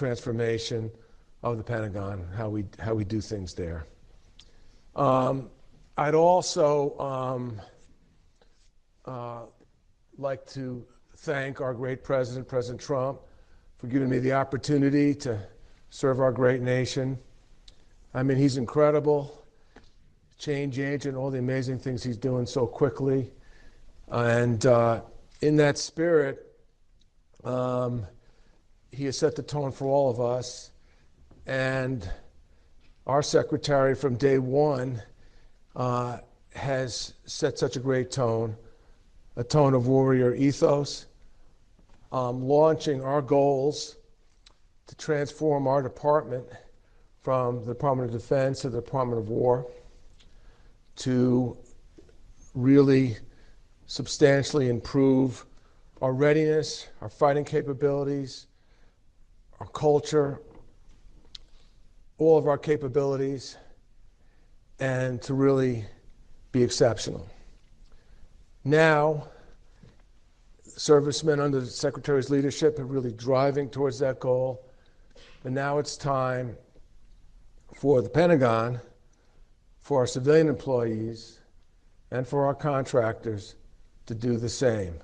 transformation of the Pentagon, how we do things there. I'd also like to thank our great president, President Trump, for giving me the opportunity to serve our great nation. I mean, he's incredible, change agent, all the amazing things he's doing so quickly. And in that spirit, he has set the tone for all of us. And our secretary from day one has set such a great tone, a tone of warrior ethos, launching our goals to transform our department from the Department of Defense to the Department of War, to really substantially improve our readiness, our fighting capabilities, our culture, all of our capabilities, and to really be exceptional. Now, servicemen under the Secretary's leadership are really driving towards that goal, and now it's time for the Pentagon, for our civilian employees, and for our contractors to do the same,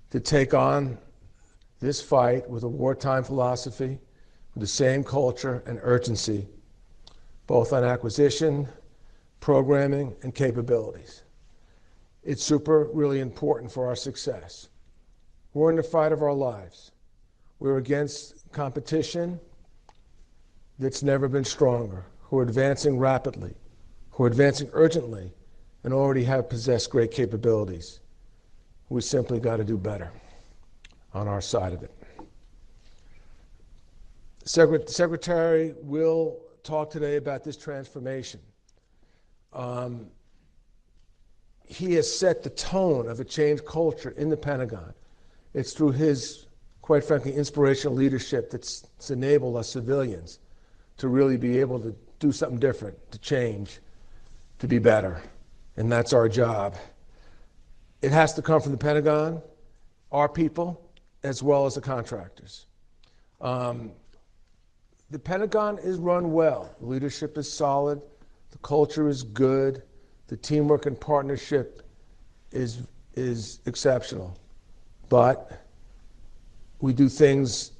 to take on this fight with a wartime philosophy, with the same culture and urgency, both on acquisition, programming, and capabilities. It's really important for our success. We're in the fight of our lives. We're against competition that's never been stronger, who are advancing rapidly, who are advancing urgently, and already have possessed great capabilities. We simply got to do better on our side of it. The Secretary will talk today about this transformation. He has set the tone of a changed culture in the Pentagon. It's through his, quite frankly, inspirational leadership that's enabled us civilians to really be able to do something different, to change, to be better. And that's our job. It has to come from the Pentagon, our people, as well as the contractors. The Pentagon is run well. The leadership is solid. The culture is good. The teamwork and partnership is exceptional. But we do things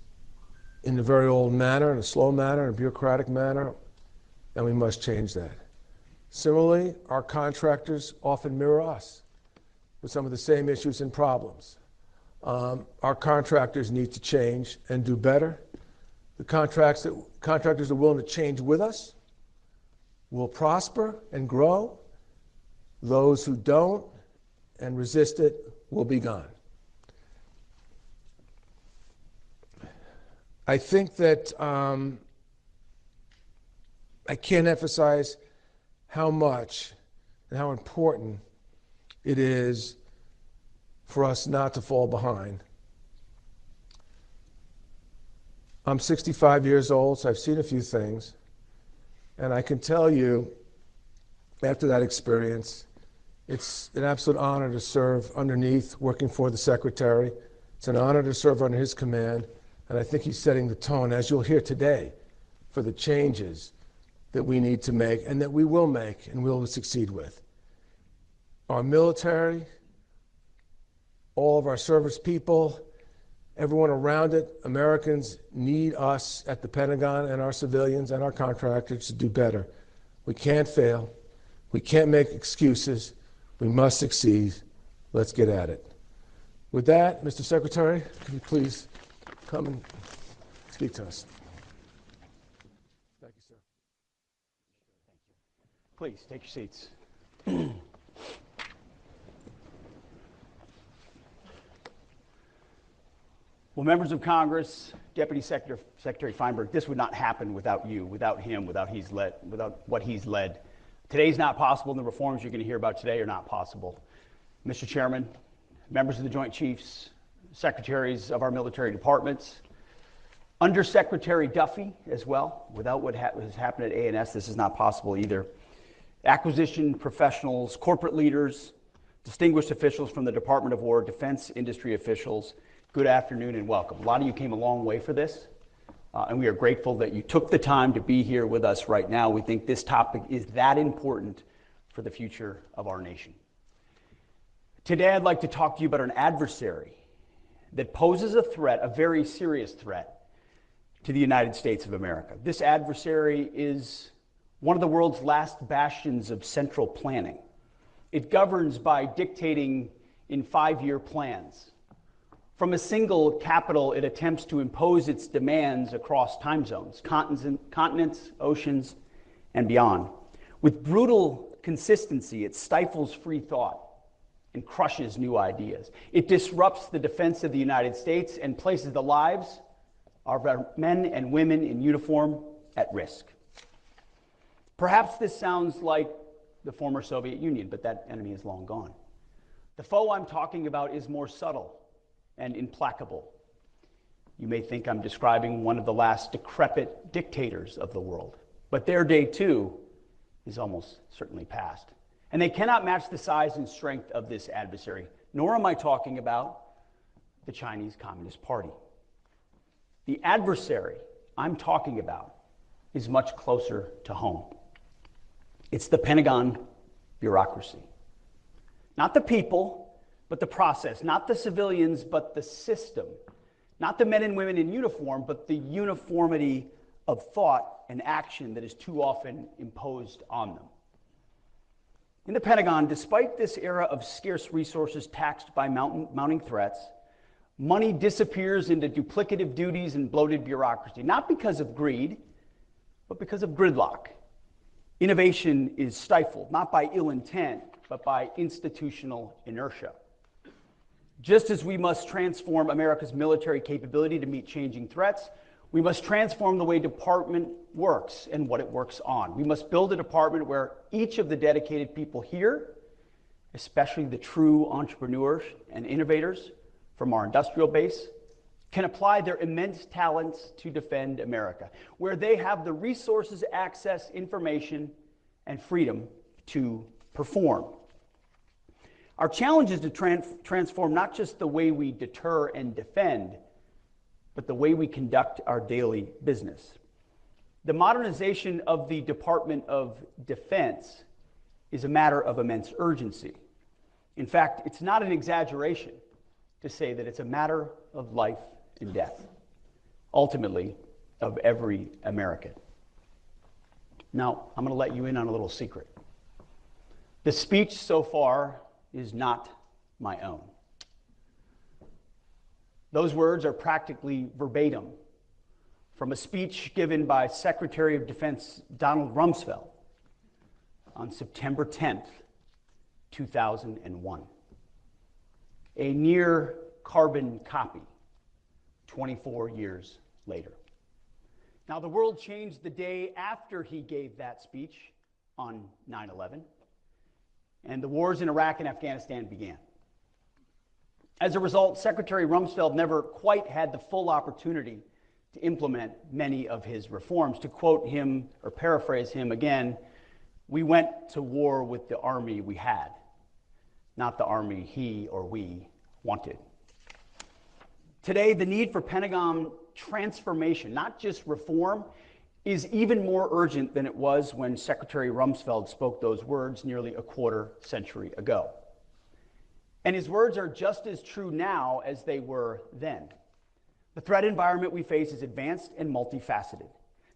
in a very old manner, in a slow manner, in a bureaucratic manner, and we must change that. Similarly, our contractors often mirror us with some of the same issues and problems. Our contractors need to change and do better. The contractors are willing to change with us will prosper and grow. Those who don't and resist it will be gone. I think that I can't emphasize how much and how important it is for us not to fall behind. I'm 65 years old, so I've seen a few things, and I can tell you, after that experience, it's an absolute honor to serve underneath, working for the Secretary. It's an honor to serve under his command, and I think he's setting the tone, as you'll hear today, for the changes that we need to make and that we will make and will succeed with. Our military, all of our service people, everyone around it, Americans need us at the Pentagon and our civilians and our contractors to do better. We can't fail. We can't make excuses. We must succeed. Let's get at it. With that, Mr. Secretary, can you please come and speak to us? Thank you, sir. Please, take your seats. Well, members of Congress, Deputy Secretary Feinberg, this would not happen without you, without him, without what he's led. Today's not possible, and the reforms you're going to hear about today are not possible. Mr. Chairman, members of the Joint Chiefs, secretaries of our military departments, Under Secretary Duffy as well. Without what has happened at A&S, this is not possible either. Acquisition professionals, corporate leaders, distinguished officials from the Department of War, defense industry officials, good afternoon and welcome. A lot of you came a long way for this. And we are grateful that you took the time to be here with us right now. We think this topic is that important for the future of our nation. Today, I'd like to talk to you about an adversary that poses a threat, a very serious threat, to the United States of America. This adversary is one of the world's last bastions of central planning. It governs by dictating in 5-year plans. From a single capital, it attempts to impose its demands across time zones, continents, oceans, and beyond. With brutal consistency, it stifles free thought and crushes new ideas. It disrupts the defense of the United States and places the lives of our men and women in uniform at risk. Perhaps this sounds like the former Soviet Union, but that enemy is long gone. The foe I'm talking about is more subtle and implacable. You may think I'm describing one of the last decrepit dictators of the world, but their day too is almost certainly past. And they cannot match the size and strength of this adversary, nor am I talking about the Chinese Communist Party. The adversary I'm talking about is much closer to home. It's the Pentagon bureaucracy. Not the people, but the process. Not the civilians, but the system. Not the men and women in uniform, but the uniformity of thought and action that is too often imposed on them. In the Pentagon, despite this era of scarce resources taxed by mounting threats, money disappears into duplicative duties and bloated bureaucracy, not because of greed, but because of gridlock. Innovation is stifled, not by ill intent, but by institutional inertia. Just as we must transform America's military capability to meet changing threats, we must transform the way department works and what it works on. We must build a department where each of the dedicated people here, especially the true entrepreneurs and innovators from our industrial base, can apply their immense talents to defend America, where they have the resources, access, information, and freedom to perform. Our challenge is to transform not just the way we deter and defend, but the way we conduct our daily business. The modernization of the Department of Defense is a matter of immense urgency. In fact, it's not an exaggeration to say that it's a matter of life and death, ultimately, of every American. Now, I'm going to let you in on a little secret. The speech so far is not my own. Those words are practically verbatim from a speech given by Secretary of Defense Donald Rumsfeld on September 10th, 2001. A near carbon copy 24 years later. Now, the world changed the day after he gave that speech on 9/11, and the wars in Iraq and Afghanistan began. As a result, Secretary Rumsfeld never quite had the full opportunity to implement many of his reforms. To quote him, or paraphrase him again, we went to war with the army we had, not the army he or we wanted. Today, the need for Pentagon transformation, not just reform, is even more urgent than it was when Secretary Rumsfeld spoke those words nearly a quarter century ago. And his words are just as true now as they were then. The threat environment we face is advanced and multifaceted.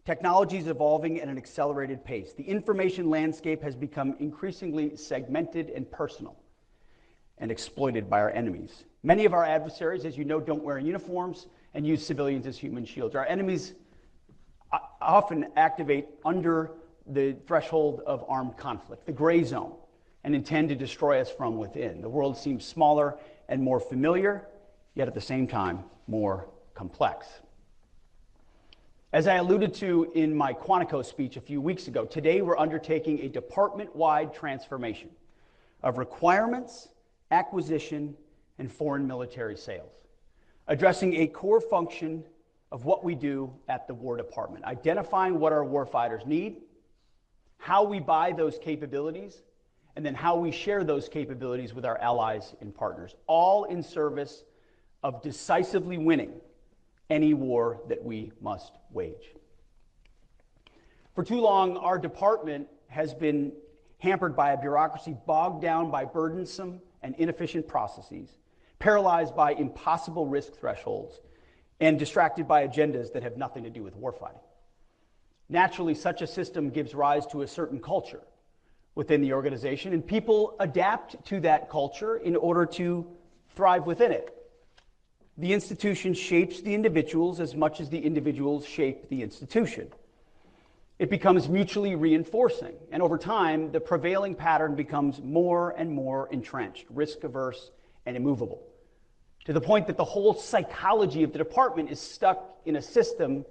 Technology is evolving at an accelerated pace. The information landscape has become increasingly segmented and personal and exploited by our enemies. Many of our adversaries, as you know, don't wear uniforms and use civilians as human shields. Our enemies often activate under the threshold of armed conflict, the gray zone, and intend to destroy us from within. The world seems smaller and more familiar, yet at the same time, more complex. As I alluded to in my Quantico speech a few weeks ago, today we're undertaking a department-wide transformation of requirements, acquisition, and foreign military sales, addressing a core function of what we do at the War Department, identifying what our warfighters need, how we buy those capabilities, and then how we share those capabilities with our allies and partners, all in service of decisively winning any war that we must wage. For too long, our department has been hampered by a bureaucracy bogged down by burdensome and inefficient processes, paralyzed by impossible risk thresholds, and distracted by agendas that have nothing to do with warfighting. Naturally, such a system gives rise to a certain culture within the organization, and people adapt to that culture in order to thrive within it. The institution shapes the individuals as much as the individuals shape the institution. It becomes mutually reinforcing, and over time, the prevailing pattern becomes more and more entrenched, risk-averse, and immovable, to the point that the whole psychology of the department is stuck in a system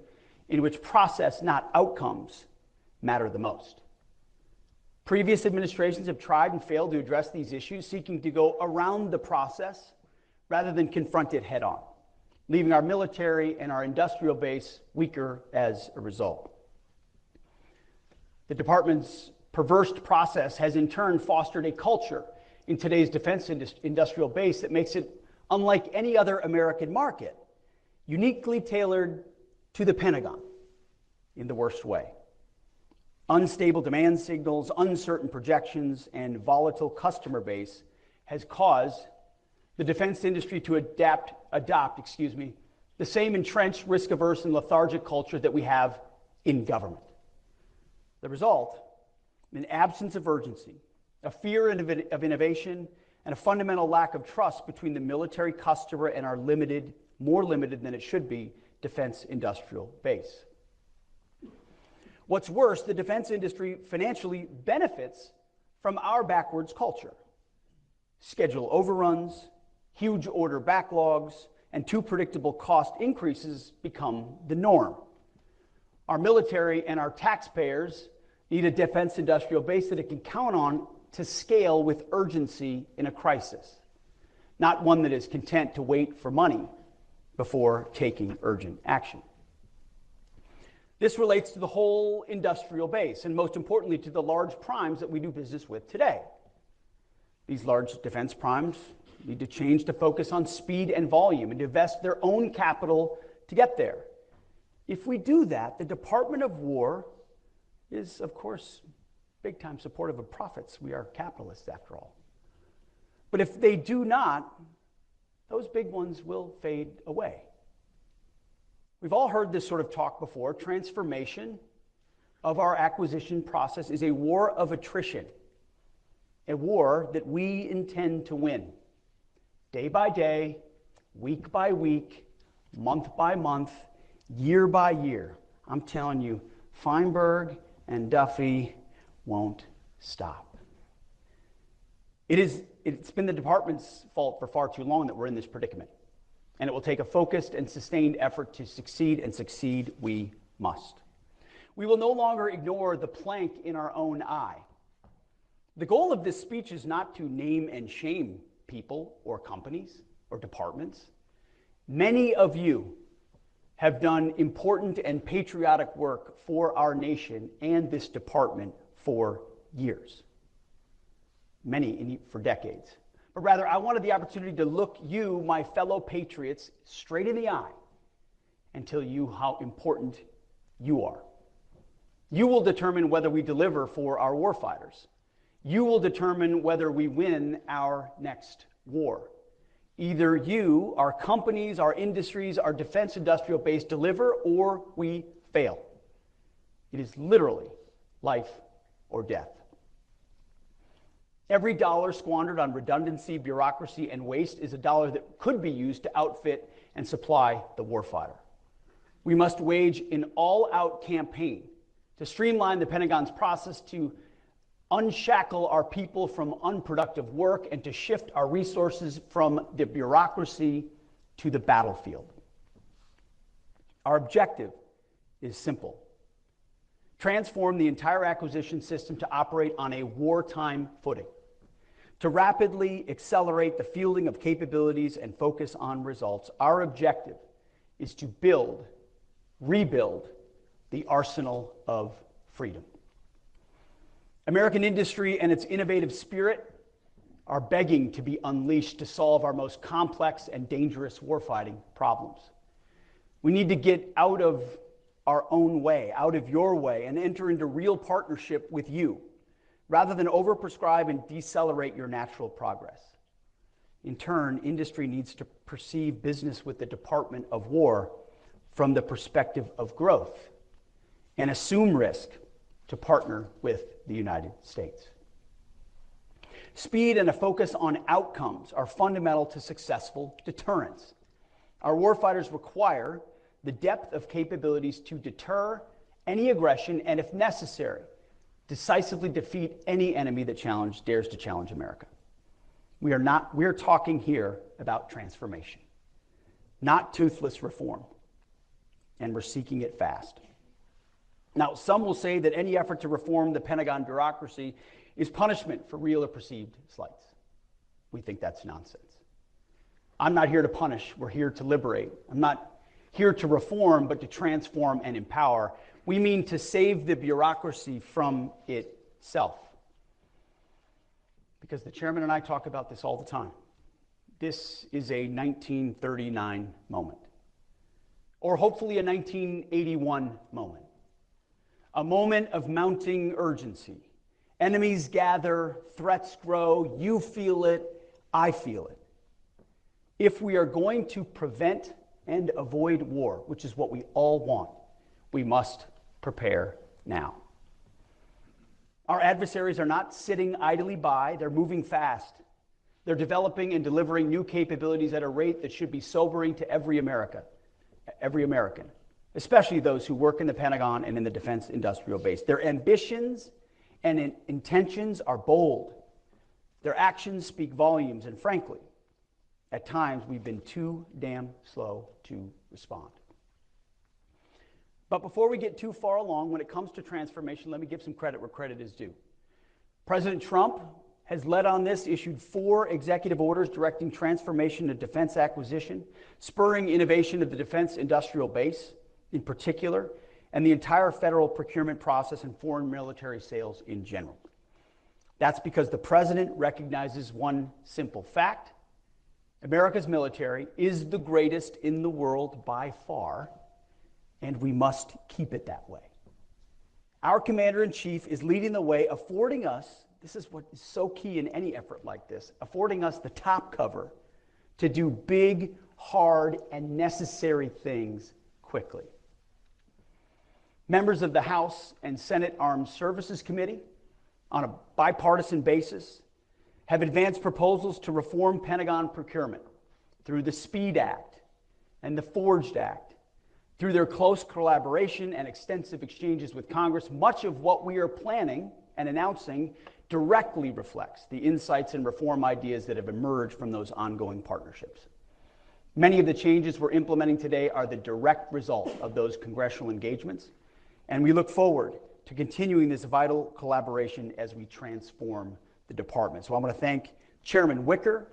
in which process, not outcomes, matter the most. Previous administrations have tried and failed to address these issues, seeking to go around the process rather than confront it head-on, leaving our military and our industrial base weaker as a result. The department's perverse process has in turn fostered a culture in today's defense industrial base that makes it unlike any other American market, uniquely tailored to the Pentagon in the worst way. Unstable demand signals, uncertain projections, and volatile customer base has caused the defense industry to adopt the same entrenched, risk-averse, and lethargic culture that we have in government. The result, an absence of urgency, a fear of innovation, and a fundamental lack of trust between the military customer and our limited, more limited than it should be, defense industrial base. What's worse, the defense industry financially benefits from our backwards culture. Schedule overruns, huge order backlogs, and too predictable cost increases become the norm. Our military and our taxpayers need a defense industrial base that it can count on to scale with urgency in a crisis, not one that is content to wait for money before taking urgent action. This relates to the whole industrial base, and most importantly to the large primes that we do business with today. These large defense primes need to change to focus on speed and volume and to invest their own capital to get there. If we do that, the Department of War is, of course, big-time supportive of profits. We are capitalists, after all. But if they do not, those big ones will fade away. We've all heard this sort of talk before. Transformation of our acquisition process is a war of attrition, a war that we intend to win. Day by day, week by week, month by month, year by year. I'm telling you, Feinberg and Duffy won't stop. It's been the department's fault for far too long that we're in this predicament. And it will take a focused and sustained effort to succeed, and succeed we must. We will no longer ignore the plank in our own eye. The goal of this speech is not to name and shame people or companies or departments. Many of you have done important and patriotic work for our nation and this department for years. Many for decades. But rather, I wanted the opportunity to look you, my fellow patriots, straight in the eye and tell you how important you are. You will determine whether we deliver for our warfighters. You will determine whether we win our next war. Either you, our companies, our industries, our defense industrial base deliver, or we fail. It is literally life or death. Every dollar squandered on redundancy, bureaucracy, and waste is a dollar that could be used to outfit and supply the warfighter. We must wage an all-out campaign to streamline the Pentagon's process, to unshackle our people from unproductive work, and to shift our resources from the bureaucracy to the battlefield. Our objective is simple: transform the entire acquisition system to operate on a wartime footing, to rapidly accelerate the fielding of capabilities and focus on results. Our objective is to rebuild the arsenal of freedom. American industry and its innovative spirit are begging to be unleashed to solve our most complex and dangerous warfighting problems. We need to get out of our own way, out of your way, and enter into real partnership with you, rather than overprescribe and decelerate your natural progress. In turn, industry needs to perceive business with the Department of War from the perspective of growth and assume risk to partner with the United States. Speed and a focus on outcomes are fundamental to successful deterrence. Our warfighters require the depth of capabilities to deter any aggression and, if necessary, decisively defeat any enemy that dares to challenge America. We're talking here about transformation, not toothless reform, and we're seeking it fast. Now, some will say that any effort to reform the Pentagon bureaucracy is punishment for real or perceived slights. We think that's nonsense. I'm not here to punish, we're here to liberate. I'm not here to reform, but to transform and empower. We mean to save the bureaucracy from itself. Because the chairman and I talk about this all the time. This is a 1939 moment, or hopefully a 1981 moment. A moment of mounting urgency. Enemies gather, threats grow, you feel it, I feel it. If we are going to prevent and avoid war, which is what we all want, we must prepare now. Our adversaries are not sitting idly by, they're moving fast. They're developing and delivering new capabilities at a rate that should be sobering to every American, especially those who work in the Pentagon and in the defense industrial base. Their ambitions and intentions are bold. Their actions speak volumes, and frankly, at times we've been too damn slow to respond. But before we get too far along, when it comes to transformation, let me give some credit where credit is due. President Trump has led on this, issued 4 executive orders directing transformation of defense acquisition, spurring innovation of the defense industrial base in particular, and the entire federal procurement process and foreign military sales in general. That's because the president recognizes one simple fact: America's military is the greatest in the world by far, and we must keep it that way. Our commander-in-chief is leading the way, affording us, this is what is so key in any effort like this, affording us the top cover to do big, hard, and necessary things quickly. Members of the House and Senate Armed Services Committee, on a bipartisan basis, have advanced proposals to reform Pentagon procurement through the SPEED Act and the Forged Act. Through their close collaboration and extensive exchanges with Congress, much of what we are planning and announcing directly reflects the insights and reform ideas that have emerged from those ongoing partnerships. Many of the changes we're implementing today are the direct result of those congressional engagements, and we look forward to continuing this vital collaboration as we transform the department. So I want to thank Chairman Wicker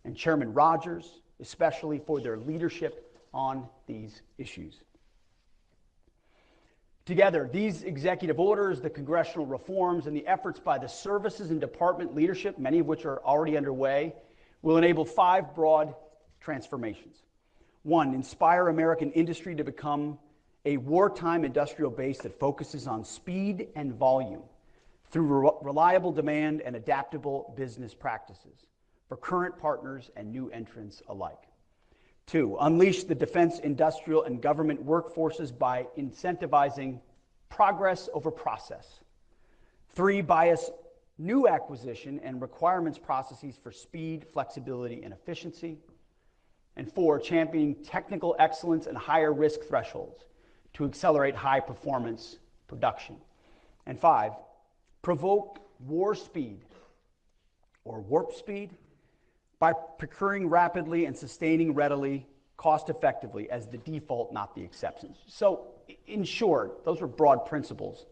and Chairman Rogers, especially for their leadership on these issues. Together, these executive orders, the congressional reforms, and the efforts by the services and department leadership, many of which are already underway, will enable 5 broad transformations. 1, inspire American industry to become a wartime industrial base that focuses on speed and volume through reliable demand and adaptable business practices for current partners and new entrants alike. 2, unleash the defense, industrial, and government workforces by incentivizing progress over process. 3, bias new acquisition and requirements processes for speed, flexibility, and efficiency. And 4, championing technical excellence and higher risk thresholds to accelerate high performance production. And 5, provoke war speed or warp speed by procuring rapidly and sustaining readily, cost effectively as the default, not the exceptions. So in short, those are broad principles.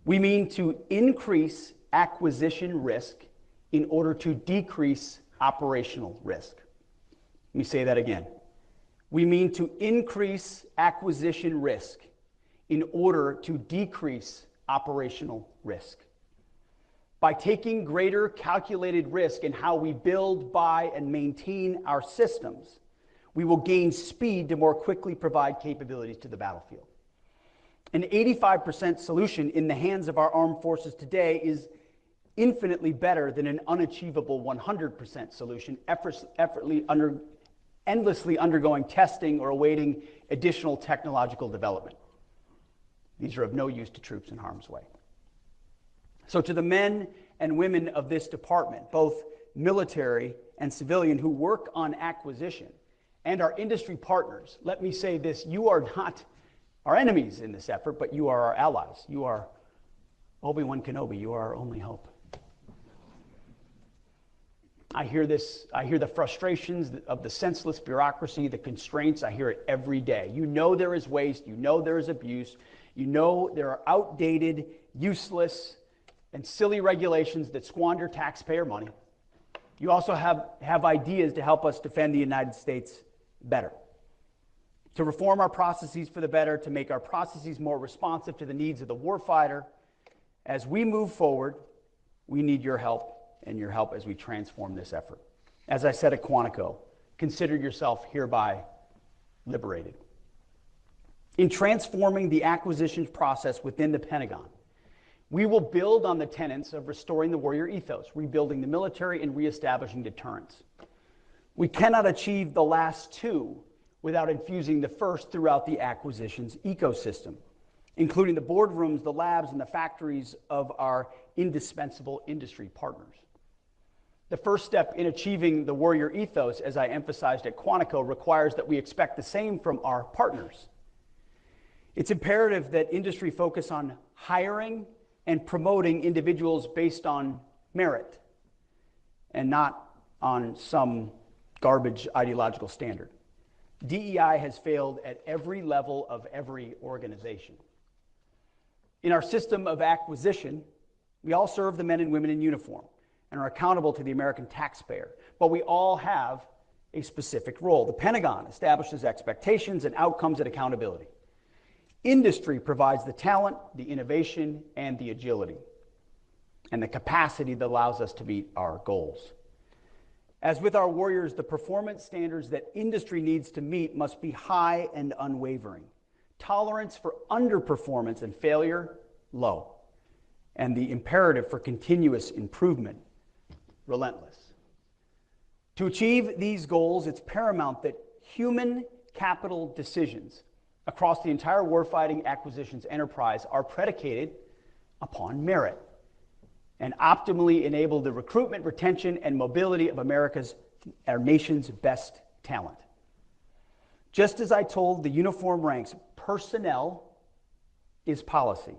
We mean to increase acquisition risk in order to decrease operational risk. Let me say that again. We mean to increase acquisition risk in order to decrease operational risk. By taking greater calculated risk in how we build, buy, and maintain our systems, We will gain speed to more quickly provide capabilities to the battlefield. An 85% solution in the hands of our armed forces today is infinitely better than an unachievable 100% solution, endlessly undergoing testing or awaiting additional technological development. These are of no use to troops in harm's way. So to the men and women of this department, both military and civilian, who work on acquisition, and our industry partners, let me say this: you are not our enemies in this effort, but you are our allies. You are Obi-Wan Kenobi. You are our only hope. I hear the frustrations of the senseless bureaucracy, the constraints. I hear it every day. You know there is waste. You know there is abuse. You know there are outdated, useless, and silly regulations that squander taxpayer money. You also have ideas to help us defend the United States better, to reform our processes for the better, to make our processes more responsive to the needs of the warfighter. As we move forward, we need your help, and your help as we transform this effort. As I said at Quantico, consider yourself hereby liberated. In transforming the acquisitions process within the Pentagon, we will build on the tenets of restoring the warrior ethos, rebuilding the military, and reestablishing deterrence. We cannot achieve the last two without infusing the first throughout the acquisitions ecosystem, including the boardrooms, the labs, and the factories of our indispensable industry partners. The first step in achieving the warrior ethos, as I emphasized at Quantico, requires that we expect the same from our partners. It's imperative that industry focus on hiring and promoting individuals based on merit and not on some garbage ideological standard. DEI has failed at every level of every organization. In our system of acquisition, we all serve the men and women in uniform and are accountable to the American taxpayer, but we all have a specific role. The Pentagon establishes expectations and outcomes and accountability. Industry provides the talent, the innovation, and the agility, and the capacity that allows us to meet our goals. As with our warriors, the performance standards that industry needs to meet must be high and unwavering. Tolerance for underperformance and failure, low. And the imperative for continuous improvement, relentless. To achieve these goals, it's paramount that human capital decisions across the entire warfighting acquisitions enterprise are predicated upon merit and optimally enable the recruitment, retention, and mobility of our nation's best talent. Just as I told the uniform ranks, personnel is policy,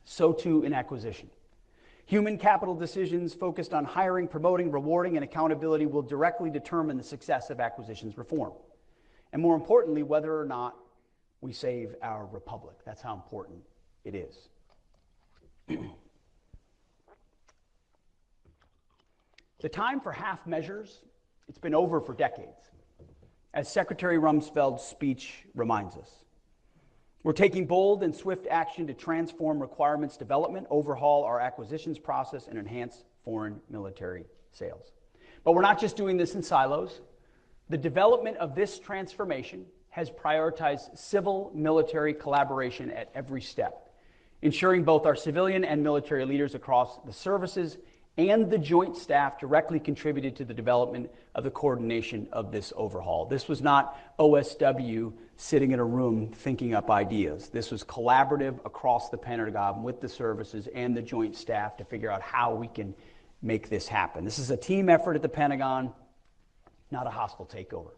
so too in acquisition. Human capital decisions focused on hiring, promoting, rewarding, and accountability will directly determine the success of acquisitions reform. And more importantly, whether or not we save our republic. That's how important it is. The time for half measures, it's been over for decades, as Secretary Rumsfeld's speech reminds us. We're taking bold and swift action to transform requirements development, overhaul our acquisitions process, and enhance foreign military sales. But we're not just doing this in silos. The development of this transformation has prioritized civil-military collaboration at every step, ensuring both our civilian and military leaders across the services and the joint staff directly contributed to the development of the coordination of this overhaul. This was not OSW sitting in a room thinking up ideas. This was collaborative across the Pentagon with the services and the joint staff to figure out how we can make this happen. This is a team effort at the Pentagon, not a hostile takeover.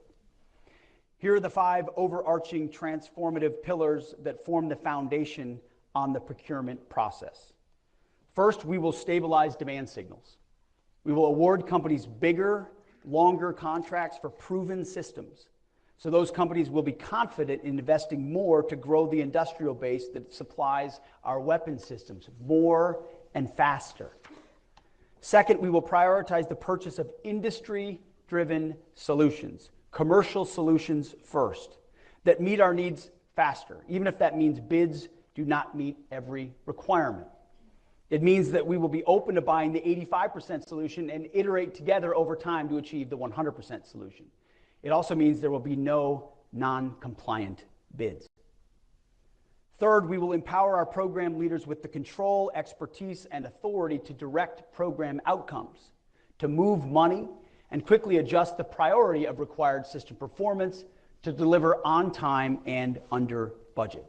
Here are the 5 overarching transformative pillars that form the foundation on the procurement process. First, we will stabilize demand signals. We will award companies bigger, longer contracts for proven systems. So those companies will be confident in investing more to grow the industrial base that supplies our weapon systems more and faster. Second, we will prioritize the purchase of industry-driven solutions, commercial solutions first, that meet our needs faster, even if that means bids do not meet every requirement. It means that we will be open to buying the 85% solution and iterate together over time to achieve the 100% solution. It also means there will be no non-compliant bids. Third, we will empower our program leaders with the control, expertise, and authority to direct program outcomes, to move money, and quickly adjust the priority of required system performance to deliver on time and under budget.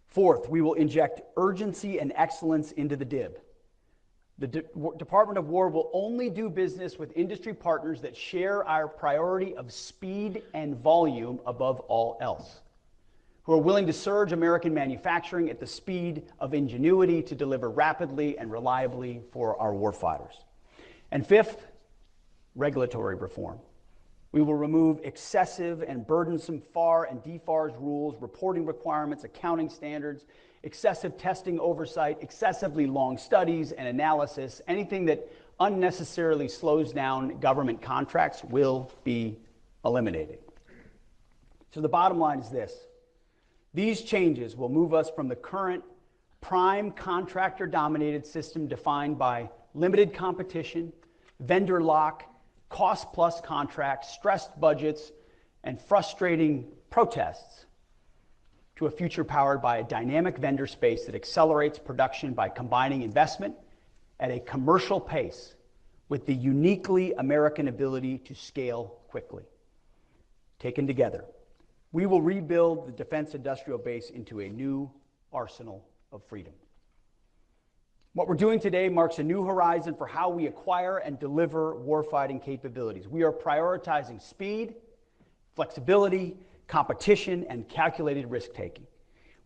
Fourth, we will inject urgency and excellence into the DIB. The Department of War will only do business with industry partners that share our priority of speed and volume above all else, who are willing to surge American manufacturing at the speed of ingenuity to deliver rapidly and reliably for our warfighters. And fifth, regulatory reform. We will remove excessive and burdensome FAR and DFARS rules, reporting requirements, accounting standards, excessive testing oversight, excessively long studies and analysis. Anything that unnecessarily slows down government contracts will be eliminated. So the bottom line is this. These changes will move us from the current prime contractor-dominated system defined by limited competition, vendor lock, cost-plus contracts, stressed budgets, and frustrating protests to a future powered by a dynamic vendor space that accelerates production by combining investment at a commercial pace with the uniquely American ability to scale quickly. Taken together, we will rebuild the defense industrial base into a new arsenal of freedom. What we're doing today marks a new horizon for how we acquire and deliver warfighting capabilities. We are prioritizing speed, flexibility, competition, and calculated risk-taking.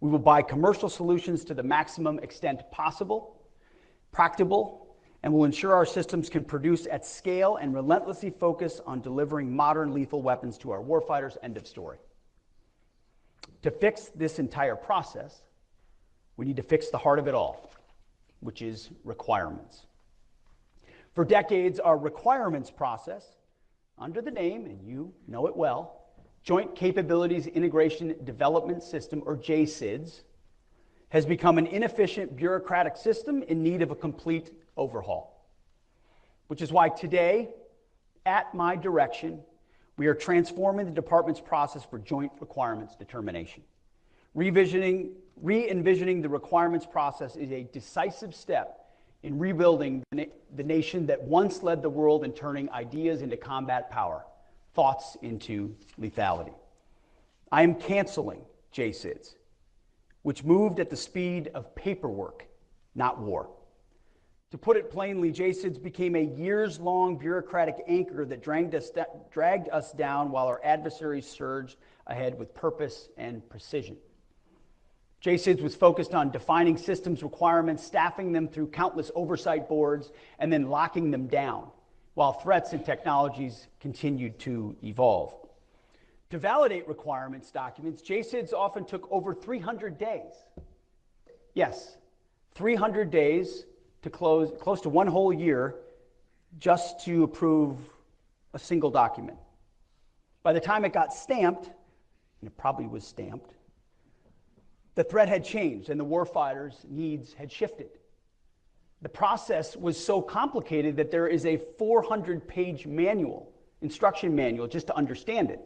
We will buy commercial solutions to the maximum extent possible, practicable, and will ensure our systems can produce at scale and relentlessly focus on delivering modern lethal weapons to our warfighters. End of story. To fix this entire process, we need to fix the heart of it all, which is requirements. For decades, our requirements process, under the name, and you know it well, Joint Capabilities Integration Development System, or JCIDS, has become an inefficient bureaucratic system in need of a complete overhaul. Which is why today, at my direction, we are transforming the department's process for joint requirements determination. Re-envisioning the requirements process is a decisive step in rebuilding the nation that once led the world in turning ideas into combat power, thoughts into lethality. I am canceling JCIDS, which moved at the speed of paperwork, not war. To put it plainly, JCIDS became a years-long bureaucratic anchor that dragged us down while our adversaries surged ahead with purpose and precision. JCIDS was focused on defining systems requirements, staffing them through countless oversight boards, and then locking them down, while threats and technologies continued to evolve. To validate requirements documents, JCIDS often took over 300 days. Yes, 300 days to close to one whole year just to approve a single document. By the time it got stamped, and it probably was stamped, the threat had changed and the warfighters' needs had shifted. The process was so complicated that there is a 400-page manual, instruction manual, just to understand it,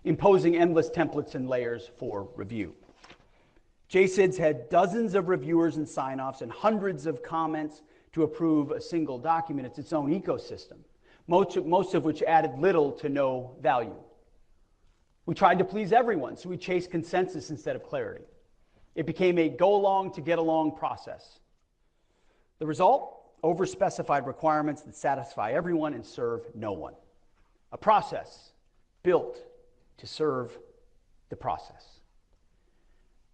imposing endless templates and layers for review. JCIDS had dozens of reviewers and sign-offs and hundreds of comments to approve a single document. It's its own ecosystem, most of which added little to no value. We tried to please everyone, so we chased consensus instead of clarity. It became a go-along to get along process. The result? Overspecified requirements that satisfy everyone and serve no one. A process built to serve the process.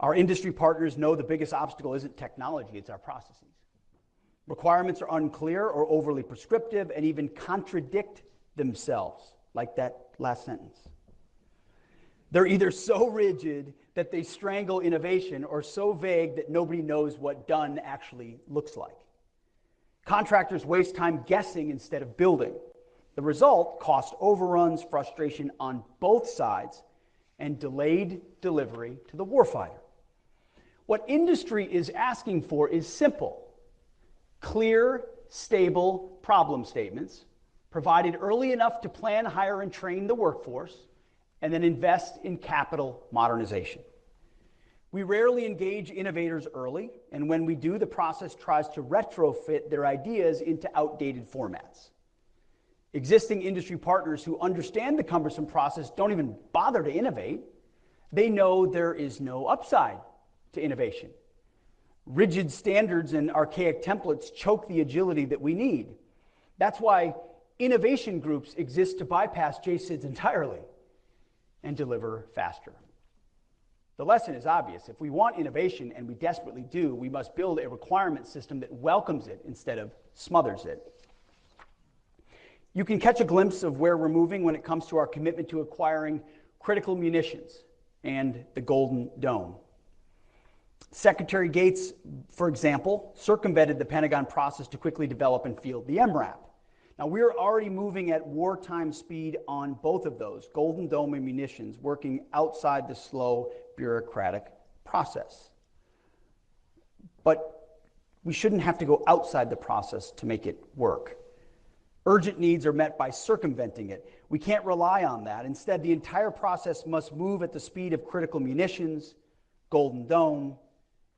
Our industry partners know the biggest obstacle isn't technology, it's our processes. Requirements are unclear or overly prescriptive and even contradict themselves, like that last sentence. They're either so rigid that they strangle innovation or so vague that nobody knows what done actually looks like. Contractors waste time guessing instead of building. The result, cost overruns, frustration on both sides, and delayed delivery to the warfighter. What industry is asking for is simple: clear, stable problem statements, provided early enough to plan, hire, and train the workforce, and then invest in capital modernization. We rarely engage innovators early, and when we do, the process tries to retrofit their ideas into outdated formats. Existing industry partners who understand the cumbersome process don't even bother to innovate. They know there is no upside to innovation. Rigid standards and archaic templates choke the agility that we need. That's why innovation groups exist to bypass JSIDs entirely and deliver faster. The lesson is obvious. If we want innovation, and we desperately do, we must build a requirement system that welcomes it instead of smothers it. You can catch a glimpse of where we're moving when it comes to our commitment to acquiring critical munitions and the Golden Dome. Secretary Gates, for example, circumvented the Pentagon process to quickly develop and field the MRAP. Now, we're already moving at wartime speed on both of those, Golden Dome and munitions, working outside the slow bureaucratic process. But we shouldn't have to go outside the process to make it work. Urgent needs are met by circumventing it. We can't rely on that. Instead, the entire process must move at the speed of critical munitions, Golden Dome,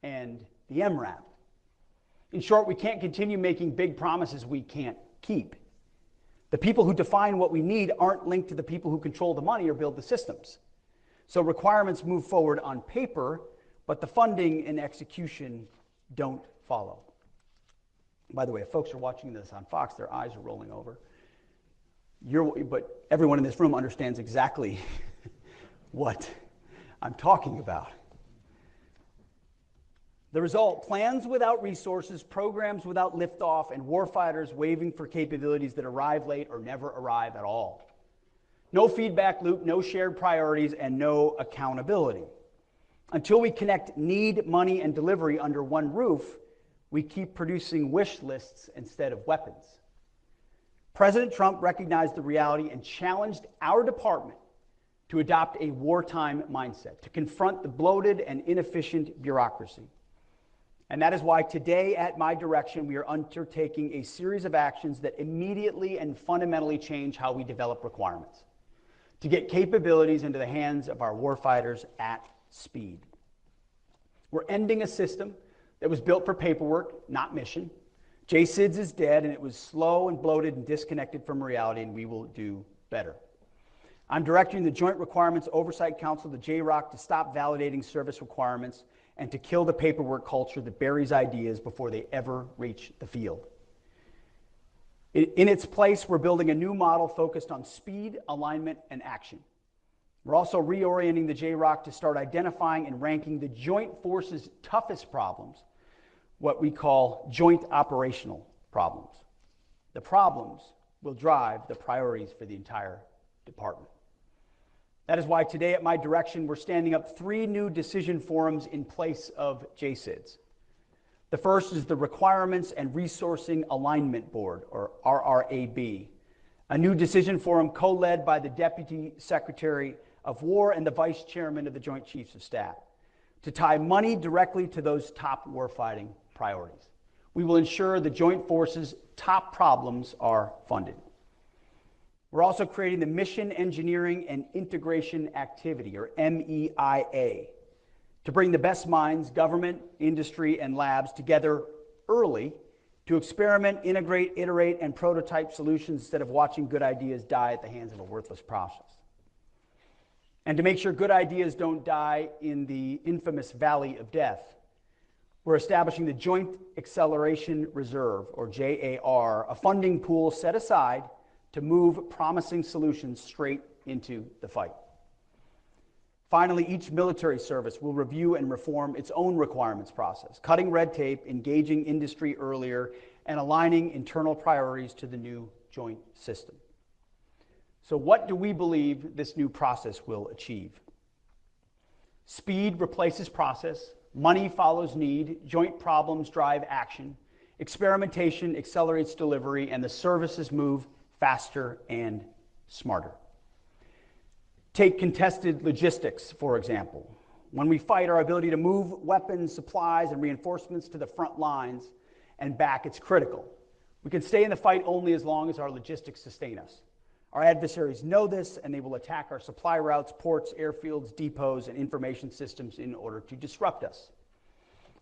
and the MRAP. In short, we can't continue making big promises we can't keep. The people who define what we need aren't linked to the people who control the money or build the systems. So requirements move forward on paper, but the funding and execution don't follow. By the way, if folks are watching this on Fox, their eyes are rolling over. But everyone in this room understands exactly what I'm talking about. The result, plans without resources, programs without liftoff, and warfighters waving for capabilities that arrive late or never arrive at all. No feedback loop, no shared priorities, and no accountability. Until we connect need, money, and delivery under one roof, we keep producing wish lists instead of weapons. President Trump recognized the reality and challenged our department to adopt a wartime mindset, to confront the bloated and inefficient bureaucracy. And that is why today, at my direction, we are undertaking a series of actions that immediately and fundamentally change how we develop requirements, to get capabilities into the hands of our warfighters at speed. We're ending a system that was built for paperwork, not mission. JSIDS is dead, and it was slow and bloated and disconnected from reality, and we will do better. I'm directing the Joint Requirements Oversight Council, the JROC, to stop validating service requirements and to kill the paperwork culture that buries ideas before they ever reach the field. In its place, we're building a new model focused on speed, alignment, and action. We're also reorienting the JROC to start identifying and ranking the joint forces' toughest problems, what we call joint operational problems. The problems will drive the priorities for the entire department. That is why today, at my direction, we're standing up 3 new decision forums in place of JSIDS. The first is the Requirements and Resourcing Alignment Board, or RRAB, a new decision forum co-led by the Deputy Secretary of War and the Vice Chairman of the Joint Chiefs of Staff, to tie money directly to those top warfighting priorities. We will ensure the Joint Forces' top problems are funded. We're also creating the Mission Engineering and Integration Activity, or MEIA, to bring the best minds, government, industry, and labs together early to experiment, integrate, iterate, and prototype solutions instead of watching good ideas die at the hands of a worthless process. And to make sure good ideas don't die in the infamous Valley of Death, we're establishing the Joint Acceleration Reserve, or JAR, a funding pool set aside to move promising solutions straight into the fight. Finally, each military service will review and reform its own requirements process, cutting red tape, engaging industry earlier, and aligning internal priorities to the new joint system. So what do we believe this new process will achieve? Speed replaces process, money follows need, joint problems drive action, experimentation accelerates delivery, and the services move faster and smarter. Take contested logistics, for example. When we fight, our ability to move weapons, supplies, and reinforcements to the front lines and back, it's critical. We can stay in the fight only as long as our logistics sustain us. Our adversaries know this, and they will attack our supply routes, ports, airfields, depots, and information systems in order to disrupt us.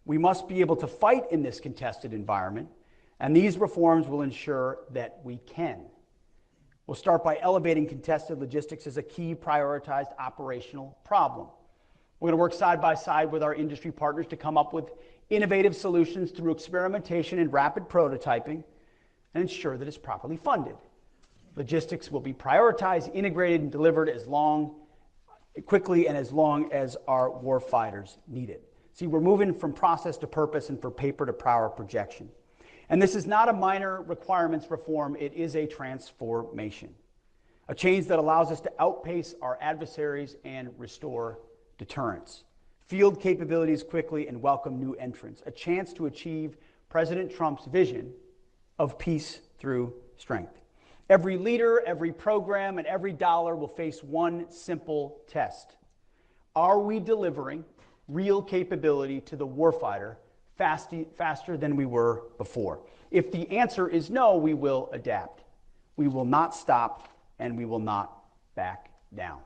We must be able to fight in this contested environment, and these reforms will ensure that we can. We'll start by elevating contested logistics as a key prioritized operational problem. We're going to work side by side with our industry partners to come up with innovative solutions through experimentation and rapid prototyping and ensure that it's properly funded. Logistics will be prioritized, integrated, and delivered quickly and as long as our warfighters need it. See, we're moving from process to purpose and from paper to power projection. And this is not a minor requirements reform, it is a transformation. A change that allows us to outpace our adversaries and restore deterrence, field capabilities quickly, and welcome new entrants. A chance to achieve President Trump's vision of peace through strength. Every leader, every program, and every dollar will face one simple test. Are we delivering real capability to the warfighter faster than we were before? If the answer is no, we will adapt. We will not stop, and we will not back down.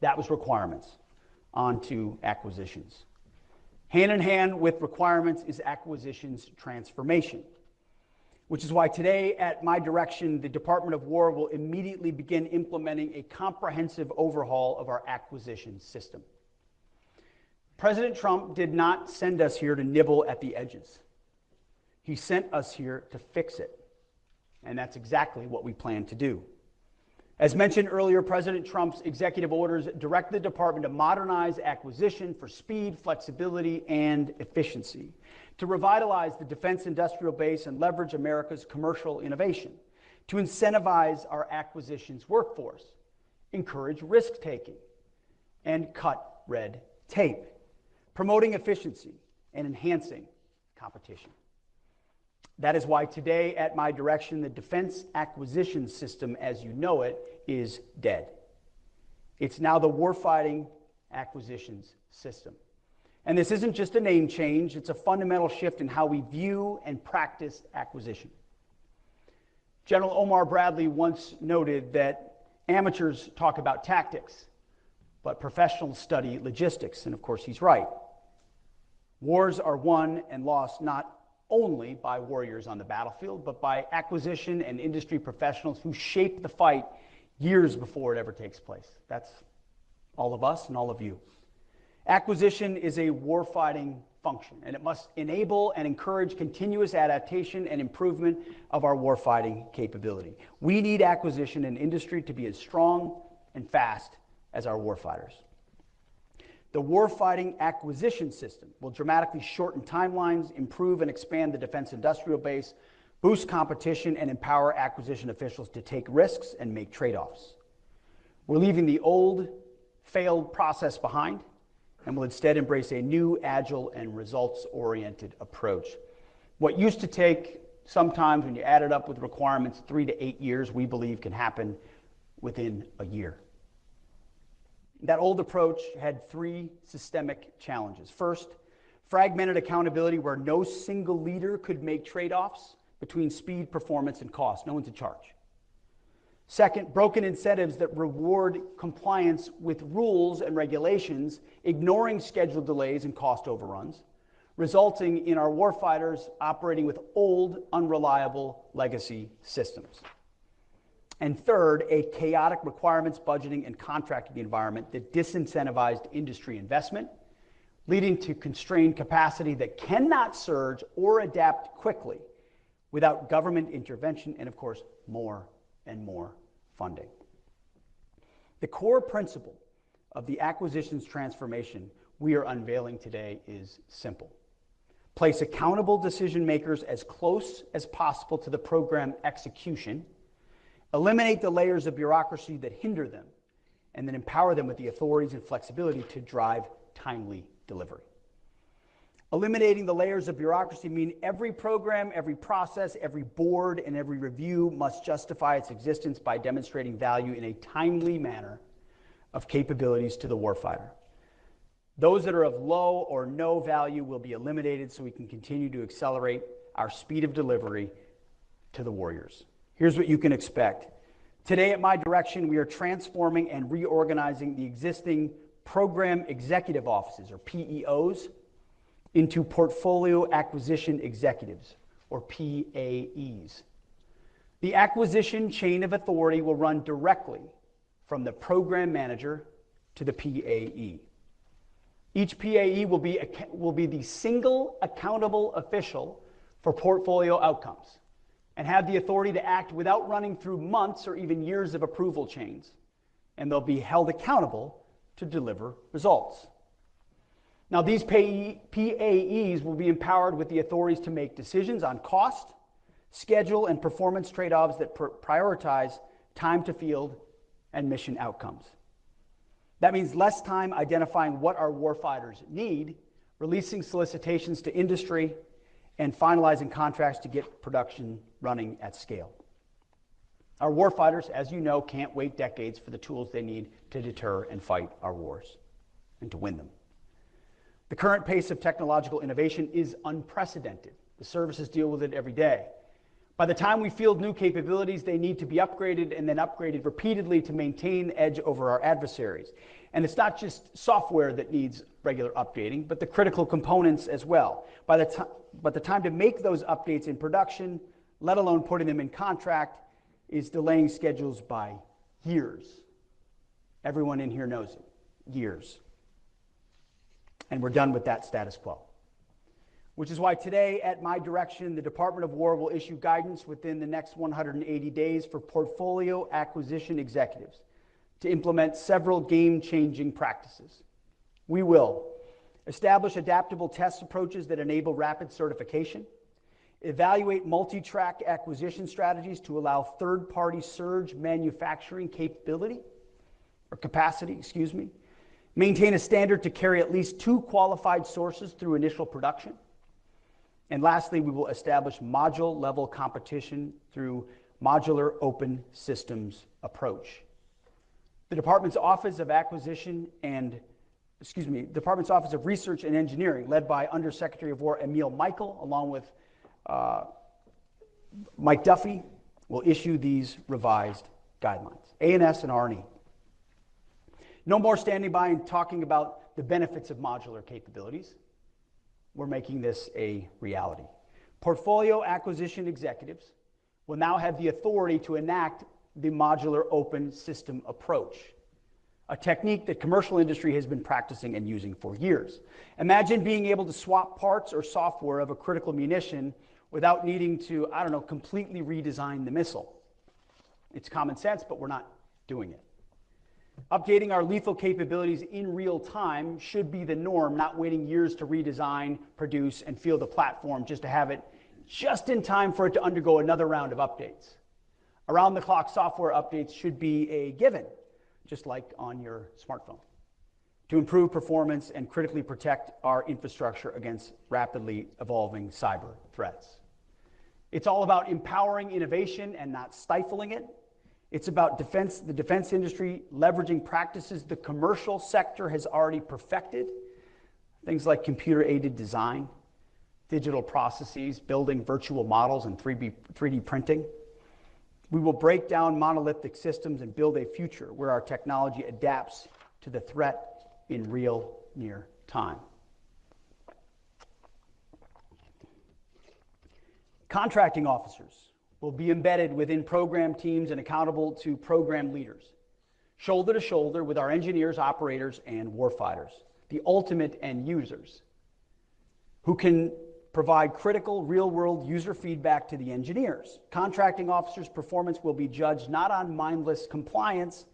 That was requirements. On to acquisitions. Hand in hand with requirements is acquisitions transformation, which is why today, at my direction, the Department of War will immediately begin implementing a comprehensive overhaul of our acquisition system. President Trump did not send us here to nibble at the edges. He sent us here to fix it. And that's exactly what we plan to do. As mentioned earlier, President Trump's executive orders direct the department to modernize acquisition for speed, flexibility, and efficiency, to revitalize the defense industrial base and leverage America's commercial innovation, to incentivize our acquisitions workforce, encourage risk-taking, and cut red tape, promoting efficiency and enhancing competition. That is why today, at my direction, the defense acquisition system, as you know it, is dead. It's now the warfighting acquisitions system. And this isn't just a name change, it's a fundamental shift in how we view and practice acquisition. General Omar Bradley once noted that amateurs talk about tactics, but professionals study logistics, and of course he's right. Wars are won and lost not only by warriors on the battlefield, but by acquisition and industry professionals who shape the fight years before it ever takes place. That's all of us and all of you. Acquisition is a warfighting function, and it must enable and encourage continuous adaptation and improvement of our warfighting capability. We need acquisition and industry to be as strong and fast as our warfighters. The warfighting acquisition system will dramatically shorten timelines, improve and expand the defense industrial base, boost competition, and empower acquisition officials to take risks and make trade-offs. We're leaving the old, failed process behind, and will instead embrace a new, agile, and results-oriented approach. What used to take, sometimes when you add it up with requirements, 3 to 8 years, we believe can happen within a year. That old approach had 3 systemic challenges. First, fragmented accountability where no single leader could make trade-offs between speed, performance, and cost. No one's in charge. Second, broken incentives that reward compliance with rules and regulations, ignoring schedule delays and cost overruns, resulting in our warfighters operating with old, unreliable legacy systems. And third, a chaotic requirements, budgeting, and contracting environment that disincentivized industry investment, leading to constrained capacity that cannot surge or adapt quickly without government intervention and, of course, more and more funding. The core principle of the acquisitions transformation we are unveiling today is simple. Place accountable decision makers as close as possible to the program execution, eliminate the layers of bureaucracy that hinder them, and then empower them with the authorities and flexibility to drive timely delivery. Eliminating the layers of bureaucracy means every program, every process, every board, and every review must justify its existence by demonstrating value in a timely manner of capabilities to the warfighter. Those that are of low or no value will be eliminated so we can continue to accelerate our speed of delivery to the warriors. Here's what you can expect. Today at my direction, we are transforming and reorganizing the existing program executive offices, or PEOs, into portfolio acquisition executives, or PAEs. The acquisition chain of authority will run directly from the program manager to the PAE. Each PAE will be the single accountable official for portfolio outcomes and have the authority to act without running through months or even years of approval chains, and they'll be held accountable to deliver results. Now, these PAEs will be empowered with the authorities to make decisions on cost, schedule, and performance trade-offs that prioritize time to field and mission outcomes. That means less time identifying what our warfighters need, releasing solicitations to industry, and finalizing contracts to get production running at scale. Our warfighters, as you know, can't wait decades for the tools they need to deter and fight our wars and to win them. The current pace of technological innovation is unprecedented. The services deal with it every day. By the time we field new capabilities, they need to be upgraded and then upgraded repeatedly to maintain the edge over our adversaries. And it's not just software that needs regular updating, but the critical components as well. By the time to make those updates in production, let alone putting them in contract, is delaying schedules by years. Everyone in here knows it. Years. And we're done with that status quo. Which is why today, at my direction, the Department of War will issue guidance within the next 180 days for portfolio acquisition executives to implement several game-changing practices. We will establish adaptable test approaches that enable rapid certification, evaluate multi-track acquisition strategies to allow third-party surge manufacturing capacity, maintain a standard to carry at least 2 qualified sources through initial production. And lastly, we will establish module-level competition through modular open systems approach. The Department's Office of Research and Engineering, led by Undersecretary of War Emil Michael, along with Mike Duffy, will issue these revised guidelines, A&S and R&E. No more standing by and talking about the benefits of modular capabilities. We're making this a reality. Portfolio acquisition executives will now have the authority to enact the modular open system approach, a technique that commercial industry has been practicing and using for years. Imagine being able to swap parts or software of a critical munition without needing to, completely redesign the missile. It's common sense, but we're not doing it. Updating our lethal capabilities in real time should be the norm, not waiting years to redesign, produce, and field a platform just to have it just in time for it to undergo another round of updates. Around-the-clock software updates should be a given, just like on your smartphone, to improve performance and critically protect our infrastructure against rapidly evolving cyber threats. It's all about empowering innovation and not stifling it. It's about the defense industry leveraging practices the commercial sector has already perfected, things like computer-aided design, digital processes, building virtual models, and 3D printing. We will break down monolithic systems and build a future where our technology adapts to the threat in real near time. Contracting officers will be embedded within program teams and accountable to program leaders, shoulder to shoulder with our engineers, operators, and warfighters, the ultimate end users, who can provide critical real-world user feedback to the engineers. Contracting officers' performance will be judged not on mindless compliance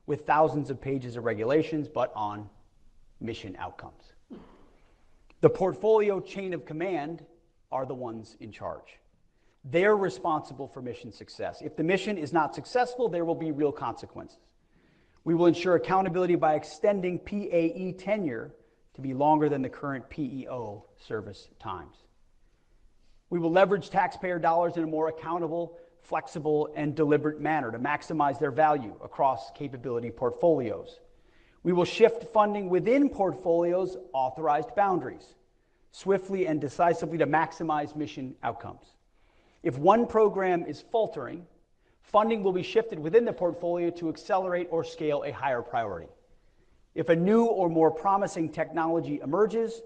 with thousands of pages of regulations, but on mission outcomes. The portfolio chain of command are the ones in charge. They're responsible for mission success. If the mission is not successful, there will be real consequences. We will ensure accountability by extending PAE tenure to be longer than the current PEO service times. We will leverage taxpayer dollars in a more accountable, flexible, and deliberate manner to maximize their value across capability portfolios. We will shift funding within portfolios' authorized boundaries, swiftly and decisively to maximize mission outcomes. If one program is faltering, funding will be shifted within the portfolio to accelerate or scale a higher priority. If a new or more promising technology emerges,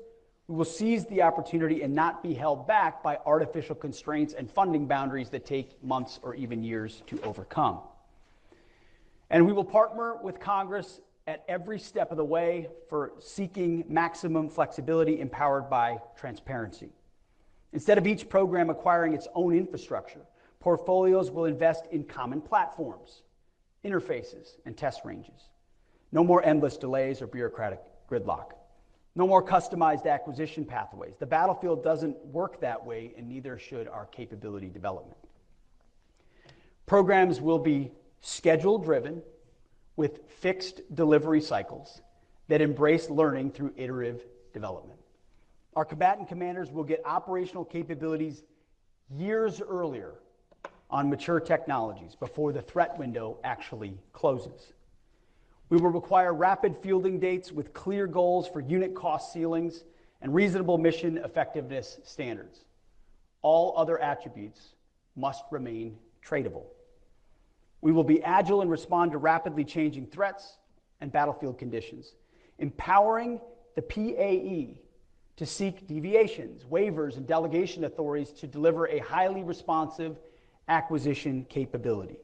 we will seize the opportunity and not be held back by artificial constraints and funding boundaries that take months or even years to overcome. And we will partner with Congress at every step of the way for seeking maximum flexibility empowered by transparency. Instead of each program acquiring its own infrastructure, portfolios will invest in common platforms, interfaces, and test ranges. No more endless delays or bureaucratic gridlock. No more customized acquisition pathways. The battlefield doesn't work that way, and neither should our capability development. Programs will be schedule-driven with fixed delivery cycles that embrace learning through iterative development. Our combatant commanders will get operational capabilities years earlier on mature technologies before the threat window actually closes. We will require rapid fielding dates with clear goals for unit cost ceilings and reasonable mission effectiveness standards. All other attributes must remain tradable. We will be agile and respond to rapidly changing threats and battlefield conditions, empowering the PAE to seek deviations, waivers, and delegation authorities to deliver a highly responsive acquisition capability.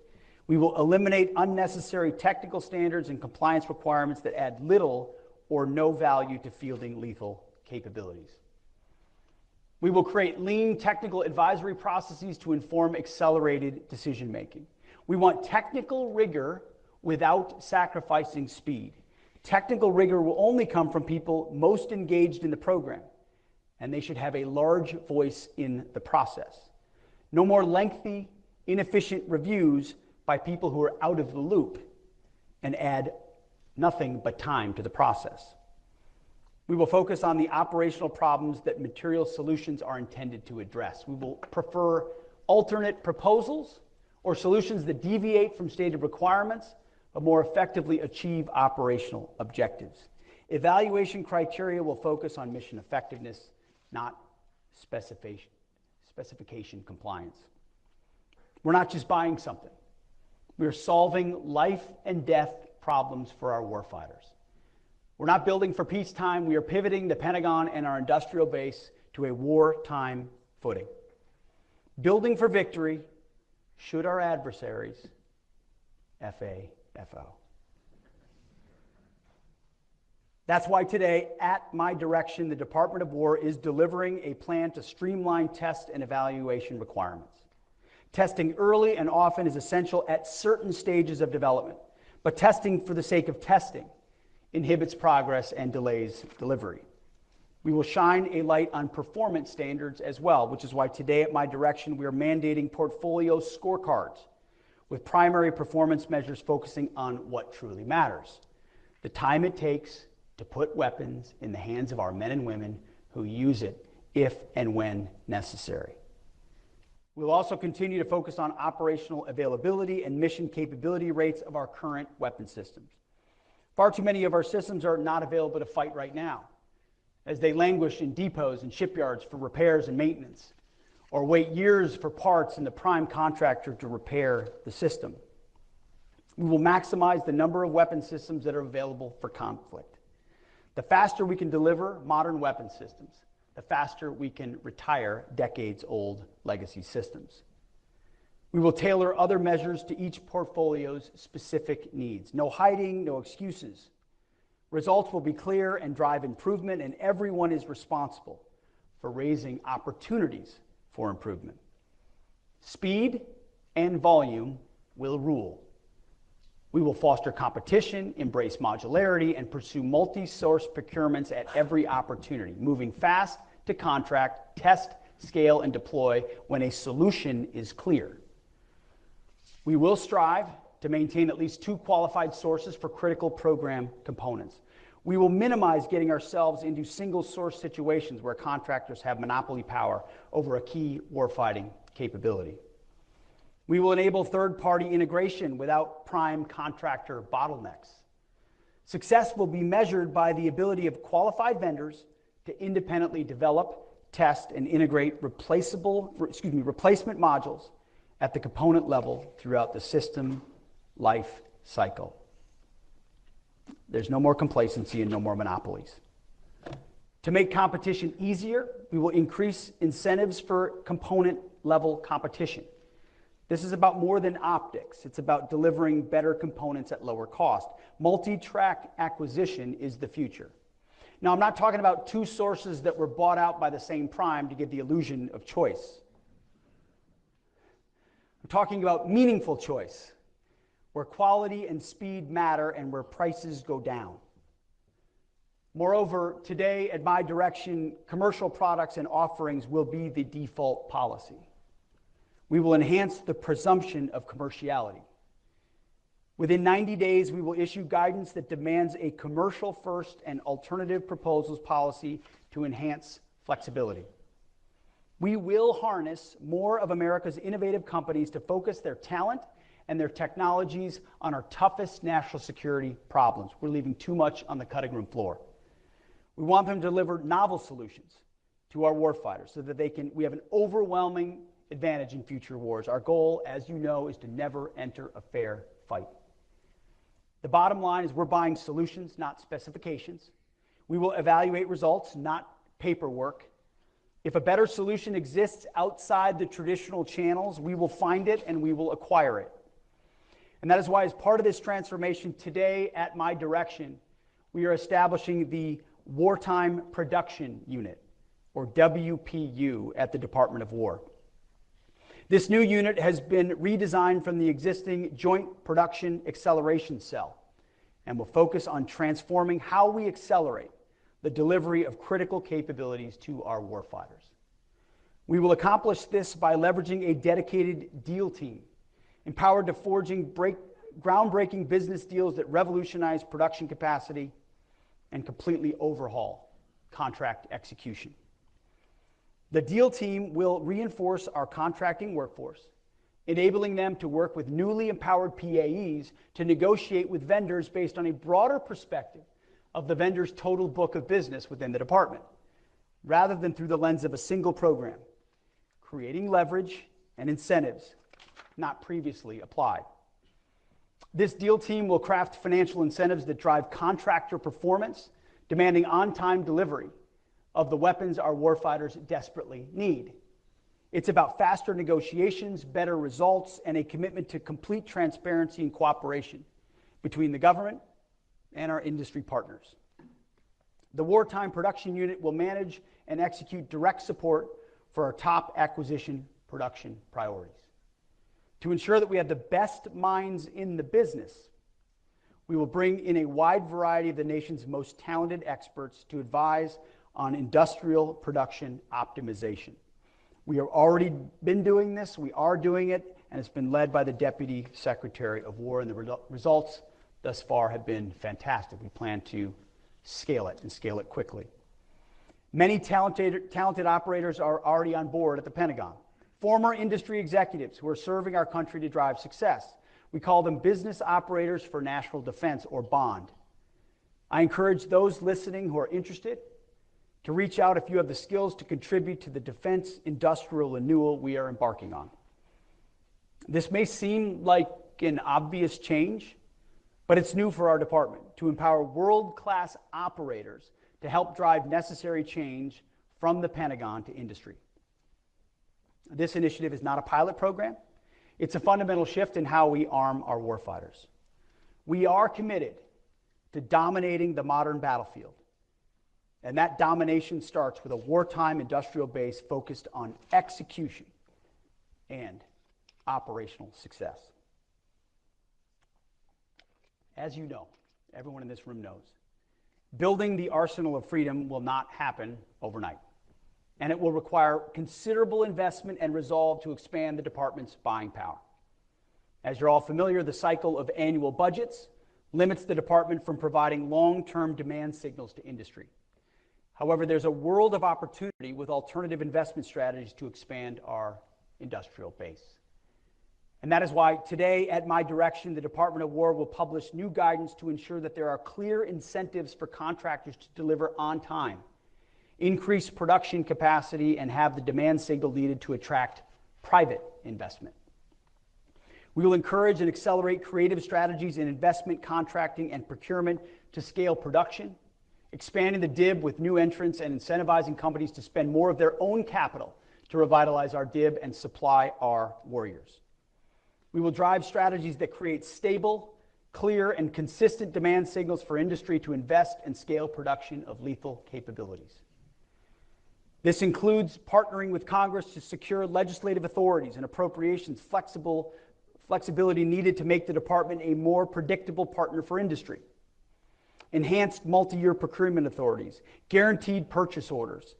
We will eliminate unnecessary technical standards and compliance requirements that add little or no value to fielding lethal capabilities. We will create lean technical advisory processes to inform accelerated decision-making. We want technical rigor without sacrificing speed. Technical rigor will only come from people most engaged in the program, and they should have a large voice in the process. No more lengthy, inefficient reviews by people who are out of the loop and add nothing but time to the process. We will focus on the operational problems that material solutions are intended to address. We will prefer alternate proposals or solutions that deviate from stated requirements but more effectively achieve operational objectives. Evaluation criteria will focus on mission effectiveness, not specification compliance. We're not just buying something. We are solving life and death problems for our warfighters. We're not building for peacetime. We are pivoting the Pentagon and our industrial base to a wartime footing. Building for victory should our adversaries FAFO. That's why today, at my direction, the Department of War is delivering a plan to streamline test and evaluation requirements. Testing early and often is essential at certain stages of development, but testing for the sake of testing inhibits progress and delays delivery. We will shine a light on performance standards as well, which is why today at my direction we are mandating portfolio scorecards with primary performance measures focusing on what truly matters: the time it takes to put weapons in the hands of our men and women who use it if and when necessary. We'll also continue to focus on operational availability and mission capability rates of our current weapon systems. Far too many of our systems are not available to fight right now, as they languish in depots and shipyards for repairs and maintenance, or wait years for parts and the prime contractor to repair the system. We will maximize the number of weapon systems that are available for conflict. The faster we can deliver modern weapon systems, the faster we can retire decades-old legacy systems. We will tailor other measures to each portfolio's specific needs. No hiding, no excuses. Results will be clear and drive improvement, and everyone is responsible for raising opportunities for improvement. Speed and volume will rule. We will foster competition, embrace modularity, and pursue multi-source procurements at every opportunity, moving fast to contract, test, scale, and deploy when a solution is clear. We will strive to maintain at least 2 qualified sources for critical program components. We will minimize getting ourselves into single-source situations where contractors have monopoly power over a key warfighting capability. We will enable third-party integration without prime contractor bottlenecks. Success will be measured by the ability of qualified vendors to independently develop, test, and integrate replacement modules at the component level throughout the system life cycle. There's no more complacency and no more monopolies. To make competition easier, we will increase incentives for component level competition. This is about more than optics. It's about delivering better components at lower cost. Multi-track acquisition is the future. Now, I'm not talking about two sources that were bought out by the same prime to give the illusion of choice. I'm talking about meaningful choice, where quality and speed matter and where prices go down. Moreover, today, at my direction, commercial products and offerings will be the default policy. We will enhance the presumption of commerciality. Within 90 days, we will issue guidance that demands a commercial-first and alternative proposals policy to enhance flexibility. We will harness more of America's innovative companies to focus their talent and their technologies on our toughest national security problems. We're leaving too much on the cutting room floor. We want them to deliver novel solutions to our warfighters so that we have an overwhelming advantage in future wars. Our goal, as you know, is to never enter a fair fight. The bottom line is we're buying solutions, not specifications. We will evaluate results, not paperwork. If a better solution exists outside the traditional channels, we will find it and we will acquire it. And that is why, as part of this transformation today, at my direction, we are establishing the Wartime Production Unit, or WPU, at the Department of War. This new unit has been redesigned from the existing Joint Production Acceleration Cell and will focus on transforming how we accelerate the delivery of critical capabilities to our warfighters. We will accomplish this by leveraging a dedicated deal team, empowered to forging groundbreaking business deals that revolutionize production capacity and completely overhaul contract execution. The deal team will reinforce our contracting workforce, enabling them to work with newly empowered PAEs to negotiate with vendors based on a broader perspective of the vendor's total book of business within the department, rather than through the lens of a single program, creating leverage and incentives not previously applied. This deal team will craft financial incentives that drive contractor performance, demanding on-time delivery of the weapons our warfighters desperately need. It's about faster negotiations, better results, and a commitment to complete transparency and cooperation between the government and our industry partners. The Wartime Production Unit will manage and execute direct support for our top acquisition production priorities. To ensure that we have the best minds in the business, we will bring in a wide variety of the nation's most talented experts to advise on industrial production optimization. We have already been doing this, we are doing it, and it's been led by the Deputy Secretary of War, and the results thus far have been fantastic. We plan to scale it and scale it quickly. Many talented operators are already on board at the Pentagon. Former industry executives who are serving our country to drive success. We call them Business Operators for National Defense, or BOND. I encourage those listening who are interested to reach out if you have the skills to contribute to the defense industrial renewal we are embarking on. This may seem like an obvious change, but it's new for our department to empower world-class operators to help drive necessary change from the Pentagon to industry. This initiative is not a pilot program. It's a fundamental shift in how we arm our warfighters. We are committed to dominating the modern battlefield, and that domination starts with a wartime industrial base focused on execution and operational success. As you know, everyone in this room knows, building the arsenal of freedom will not happen overnight, and it will require considerable investment and resolve to expand the department's buying power. As you're all familiar, the cycle of annual budgets limits the department from providing long-term demand signals to industry. However, there's a world of opportunity with alternative investment strategies to expand our industrial base. And that is why today, at my direction, the Department of War will publish new guidance to ensure that there are clear incentives for contractors to deliver on time increase production capacity, and have the demand signal needed to attract private investment. We will encourage and accelerate creative strategies in investment, contracting, and procurement to scale production, expanding the DIB with new entrants and incentivizing companies to spend more of their own capital to revitalize our DIB and supply our warriors. We will drive strategies that create stable, clear, and consistent demand signals for industry to invest and scale production of lethal capabilities. This includes partnering with Congress to secure legislative authorities and appropriations flexibility needed to make the department a more predictable partner for industry. Enhanced multi-year procurement authorities, guaranteed purchase orders,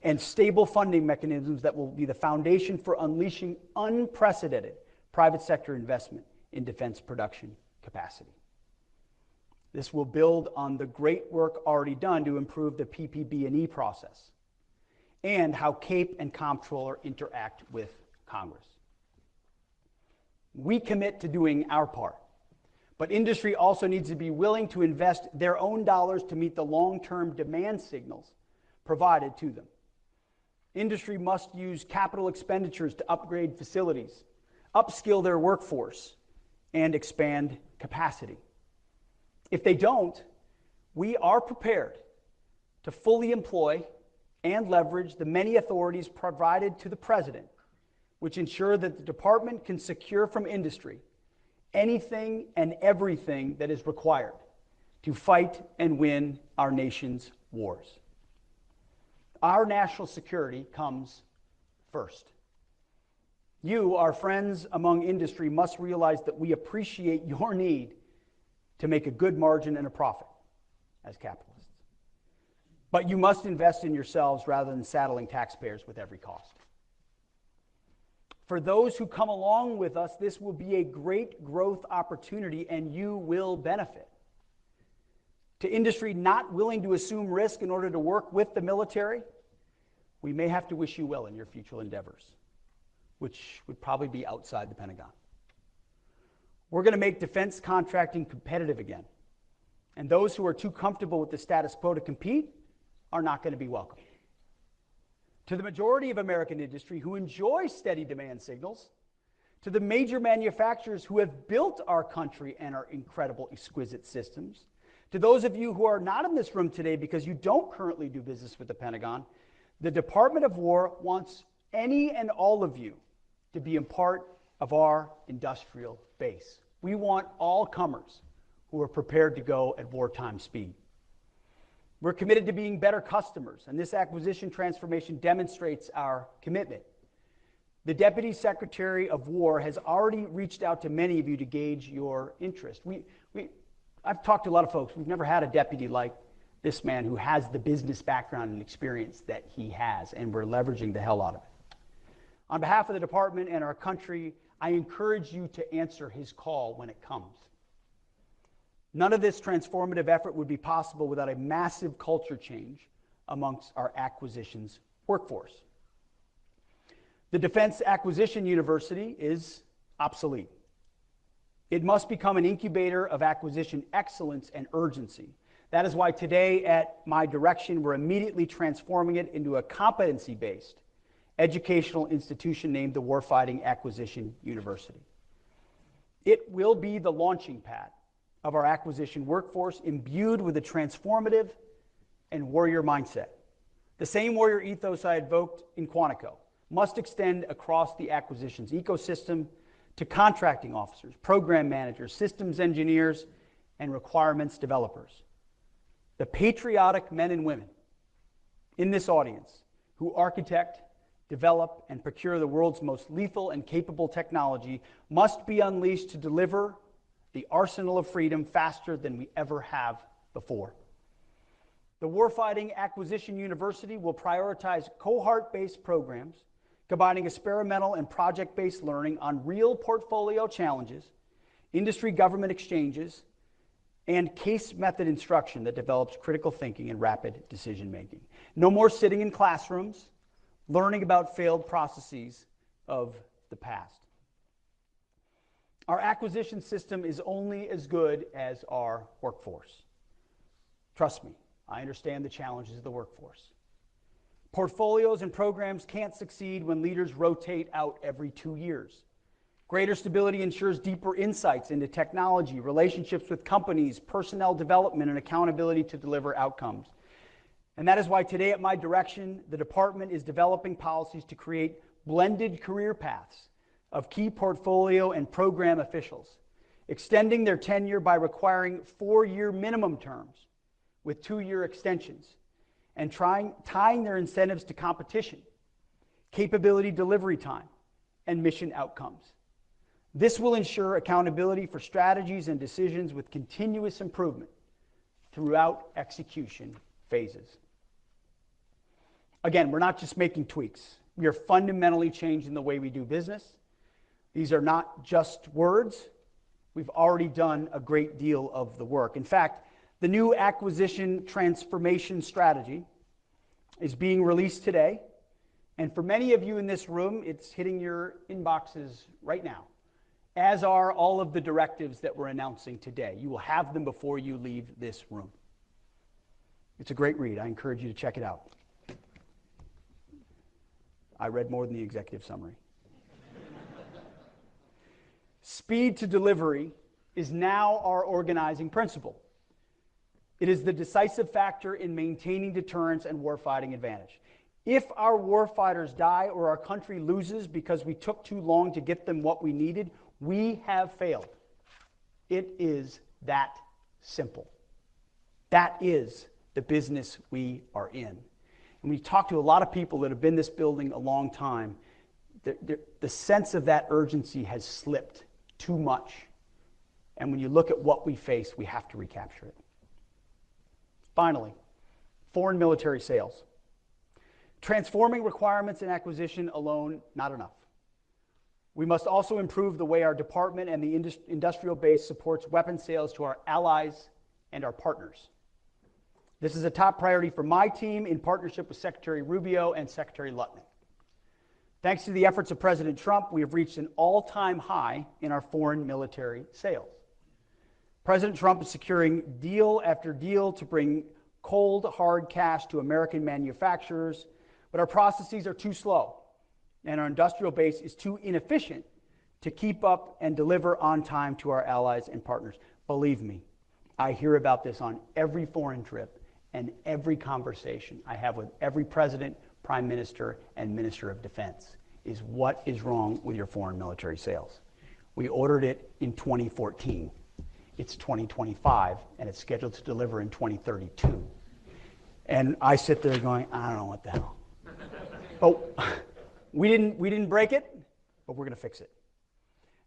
and stable funding mechanisms that will be the foundation for unleashing unprecedented private sector investment in defense production capacity. This will build on the great work already done to improve the PPB&E process and how CAPE and Comptroller interact with Congress. We commit to doing our part, but industry also needs to be willing to invest their own dollars to meet the long-term demand signals provided to them. Industry must use capital expenditures to upgrade facilities, upskill their workforce, and expand capacity. If they don't, we are prepared to fully employ and leverage the many authorities provided to the President, which ensure that the department can secure from industry anything and everything that is required to fight and win our nation's wars. Our national security comes first. You, our friends among industry, must realize that we appreciate your need to make a good margin and a profit as capitalists. But you must invest in yourselves rather than saddling taxpayers with every cost. For those who come along with us, this will be a great growth opportunity and you will benefit. To industry not willing to assume risk in order to work with the military, we may have to wish you well in your future endeavors, which would probably be outside the Pentagon. We're going to make defense contracting competitive again, and those who are too comfortable with the status quo to compete are not going to be welcome. To the majority of American industry who enjoy steady demand signals, to the major manufacturers who have built our country and our incredible, exquisite systems, to those of you who are not in this room today because you don't currently do business with the Pentagon, the Department of War wants any and all of you to be a part of our industrial base. We want all comers who are prepared to go at wartime speed. We're committed to being better customers, and this acquisition transformation demonstrates our commitment. The Deputy Secretary of War has already reached out to many of you to gauge your interest. I've talked to a lot of folks. We've never had a deputy like this man who has the business background and experience that he has, and we're leveraging the hell out of it. On behalf of the department and our country, I encourage you to answer his call when it comes. None of this transformative effort would be possible without a massive culture change amongst our acquisitions workforce. The Defense Acquisition University is obsolete. It must become an incubator of acquisition excellence and urgency. That is why today, at my direction, we're immediately transforming it into a competency-based educational institution named the Warfighting Acquisition University. It will be the launching pad of our acquisition workforce, imbued with a transformative and warrior mindset. The same warrior ethos I invoked in Quantico must extend across the acquisitions ecosystem to contracting officers, program managers, systems engineers, and requirements developers. The patriotic men and women in this audience who architect, develop, and procure the world's most lethal and capable technology must be unleashed to deliver the arsenal of freedom faster than we ever have before. The Warfighting Acquisition University will prioritize cohort-based programs, combining experimental and project-based learning on real portfolio challenges, industry-government exchanges, and case method instruction that develops critical thinking and rapid decision-making. No more sitting in classrooms, learning about failed processes of the past. Our acquisition system is only as good as our workforce. Trust me, I understand the challenges of the workforce. Portfolios and programs can't succeed when leaders rotate out every 2 years. Greater stability ensures deeper insights into technology, relationships with companies, personnel development, and accountability to deliver outcomes. And that is why today, at my direction, the department is developing policies to create blended career paths of key portfolio and program officials, extending their tenure by requiring 4-year minimum terms with 2-year extensions, and tying their incentives to competition, capability delivery time, and mission outcomes. This will ensure accountability for strategies and decisions with continuous improvement throughout execution phases. Again, we're not just making tweaks. We are fundamentally changing the way we do business. These are not just words. We've already done a great deal of the work. In fact, the new acquisition transformation strategy is being released today. And for many of you in this room, it's hitting your inboxes right now, as are all of the directives that we're announcing today. You will have them before you leave this room. It's a great read. I encourage you to check it out. I read more than the executive summary. Speed to delivery is now our organizing principle. It is the decisive factor in maintaining deterrence and warfighting advantage. If our warfighters die or our country loses because we took too long to get them what we needed, we have failed. It is that simple. That is the business we are in. And when you talk to a lot of people that have been in this building a long time, the sense of that urgency has slipped too much. And when you look at what we face, we have to recapture it. Finally, foreign military sales. Transforming requirements and acquisition alone, not enough. We must also improve the way our department and the industrial base supports weapons sales to our allies and our partners. This is a top priority for my team in partnership with Secretary Rubio and Secretary Lutnick. Thanks to the efforts of President Trump, we have reached an all-time high in our foreign military sales. President Trump is securing deal after deal to bring cold, hard cash to American manufacturers, but our processes are too slow, and our industrial base is too inefficient to keep up and deliver on time to our allies and partners. Believe me, I hear about this on every foreign trip and every conversation I have with every president, prime minister, and minister of defense is what is wrong with your foreign military sales. We ordered it in 2014. It's 2025, and it's scheduled to deliver in 2032. And I sit there going, I don't know what the hell. But we didn't break it, but we're going to fix it.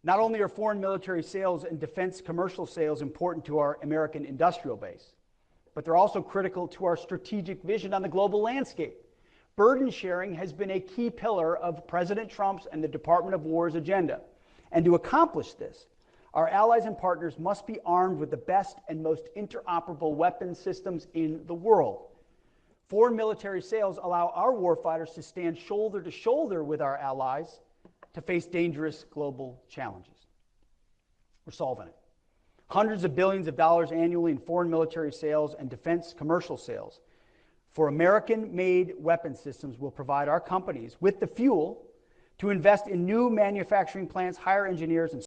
Not only are foreign military sales and defense commercial sales important to our American industrial base, but they're also critical to our strategic vision on the global landscape. Burden sharing has been a key pillar of President Trump's and the Department of War's agenda. And to accomplish this, our allies and partners must be armed with the best and most interoperable weapons systems in the world. Foreign military sales allow our warfighters to stand shoulder to shoulder with our allies to face dangerous global challenges. We're solving it. Hundreds of billions of dollars annually in foreign military sales and defense commercial sales for American-made weapon systems will provide our companies with the fuel to invest in new manufacturing plants, hire engineers, and